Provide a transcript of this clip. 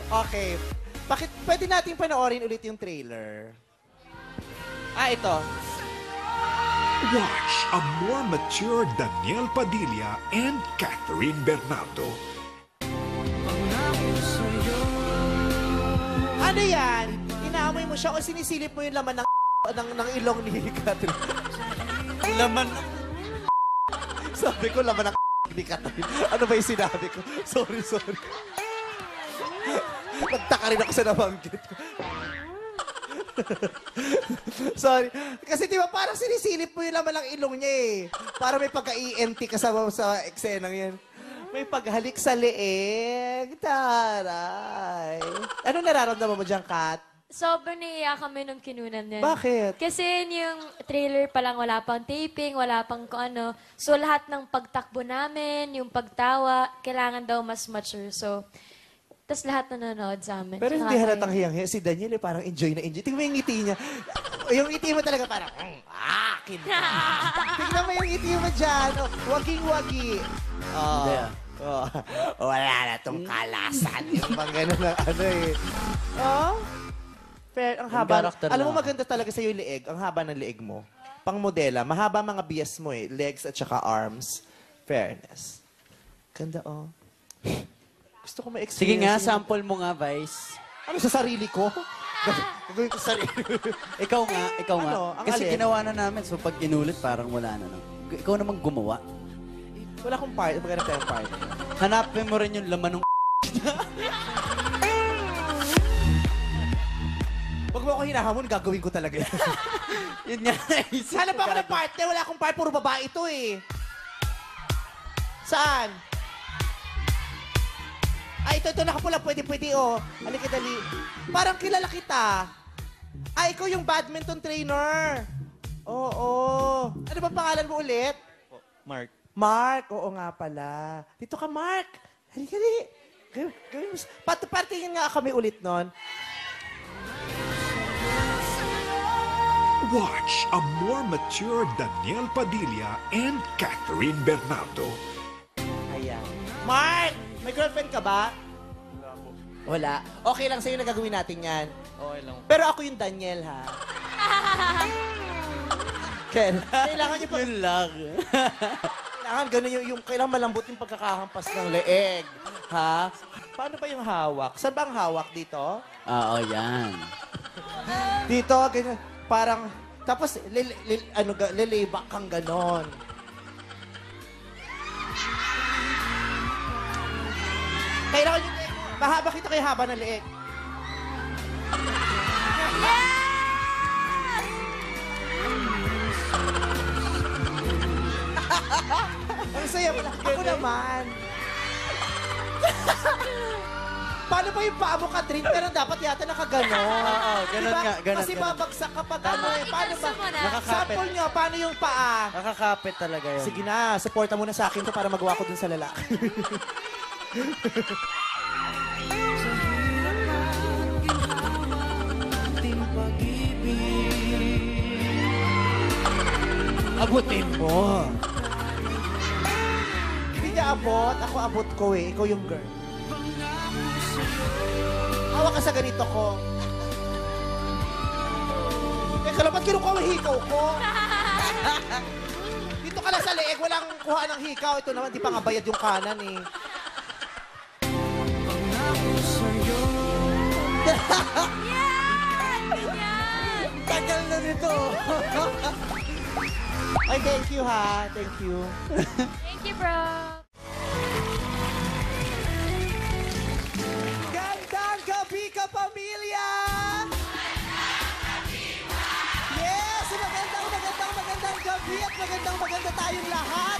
Okay. Bakit pwede natin panoorin ulit yung trailer? Ito. Watch a more mature Daniel Padilla and Catherine Bernardo. Ano yan? Inaamoy mo siya o sinisilip mo yung laman ng ilong ni Catherine? Laman. Sabi ko, laman ng ni Catherine. Ano ba yung sinabi ko? Sorry. Nagtaka rin ako sa nabanggit ko. Sorry. Kasi di ba parang sinisilip mo yung laman ng ilong niya eh. Para may pagka-ENT ka sa eksenang yan. May paghalik sa leeg. Taray. Ano nararamdaman mo dyan, Kat? Sobrang naiiyak kami nung kinunan yan. Bakit? Kasi yung trailer pa lang, wala pang taping, wala pang kung ano. So lahat ng pagtakbo namin, yung pagtawa, kailangan daw mas mature. So, tas lahat nanonood sa amin. Pero hindi halatang hiyang-hiya. Si Daniel eh, parang enjoy na enjoy. Tingnan mo yung ngiti niya. Yung ngiti mo talaga parang, kinta. Tingnan mo yung ngiti mo dyan. Oh, waging-wagi. Wala na tong kalasan. Yung bang gano'n lang ano eh. Fair, ang haba. Alam mo maganda talaga sa'yo yung leeg. Ang haba ng leeg mo. Pang modela. Mahaba mga bias mo eh. Legs at saka arms. Fairness. Ganda Gusto ko ma-experience. Sige nga, sample mo nga, Vice. Ano sa sarili ko? Gagawin ko sa sarili. Ikaw nga. Ano? Ang Kasi alin? ginawa na namin, so pag inulit, parang wala na. Ikaw namang gumawa. Wala akong part. Maghanap tayong part. Hanapin mo rin yung laman ng Huwag mo ako hinahamon, gagawin ko talaga yun. Yun nga, naisip Hanap ko ako ng kagad. partner. Wala akong part. Puro babae ito eh. Saan? Ito, nakapula. Pwede, Halika, dali. Parang kilala kita. Ikaw yung badminton trainer. Oo. Ano ba pangalan mo ulit? Mark. Mark. Oo nga pala. Dito ka, Mark. Halika, dali. Gawin mo. Partingin nga kami ulit nun. Watch a more mature Daniel Padilla and Catherine Bernardo. Ayan. Mark! May girlfriend ka ba? Wala. Okay lang sa'yo na gagawin natin yan. Okay lang. Pero ako yung Daniel, ha? Ken, kailangan niyo pa... Yun lang. Kailangan ganun yung kailangan malambot yung pagkakahampas ng leeg. Ha? Paano ba yung hawak? Saan ba ang hawak dito? Oo, yan. Dito, ganyan. Parang, tapos, lilibak kang ganon. Kailangan yung leeg. Mahaba kita kayo haba ng leeg. Ang saya pala. Ako naman. Paano ba yung paa mo, Catherine? Pero dapat yata nakaganon. Oo, ganun nga, ganun. Kasi babagsak kapag ano eh. Paano ba? Nakakapit. Sample nyo, paano yung paa? Nakakapit talaga yun. Sige na, supporta mo na sa akin to para magawa ko dun sa lalaki. Abutin mo. Hindi niya abot. Ako abot ko eh. Ikaw yung girl. Hawak ka sa ganito ko. Teka lang, ba't kinukuha ang hikaw ko? Dito ka lang sa leeg. Walang kuha ng hikaw. Ito naman, di pa nga bayad yung kanan eh. Tagal na nito. Ay, thank you ha. Thank you. Thank you, bro. Gandang gabi ka, pamilya! Yes! Magandang gabi at magandang tayong lahat.